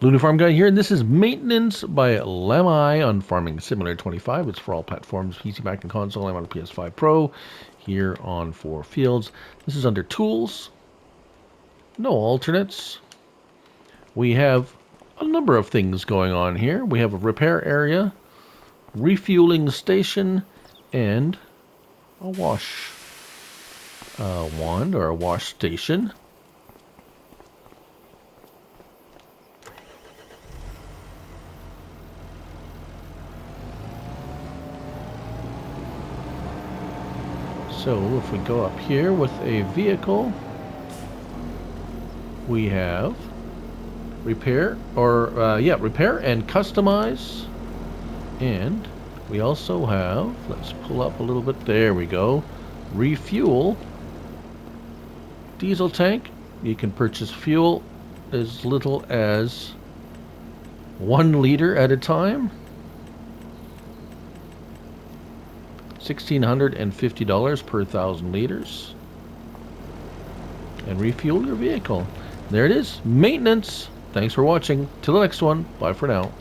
Looney Farm Guy here, and this is Maintenance by Lamai on Farming Simulator 25. It's for all platforms, PC, Mac, and console. I'm on a PS5 Pro here on 4 Fields. This is under Tools, no alternates. We have a number of things going on here. We have a repair area, refueling station, and a wash wand or a wash station. So if we go up here with a vehicle, we have repair repair and customize. And we also have, let's pull up a little bit, there we go, refuel, diesel tank. You can purchase fuel as little as 1 liter at a time. $1,650 per 1,000 liters. And refuel your vehicle. There it is. Maintenance. Thanks for watching. Till the next one. Bye for now.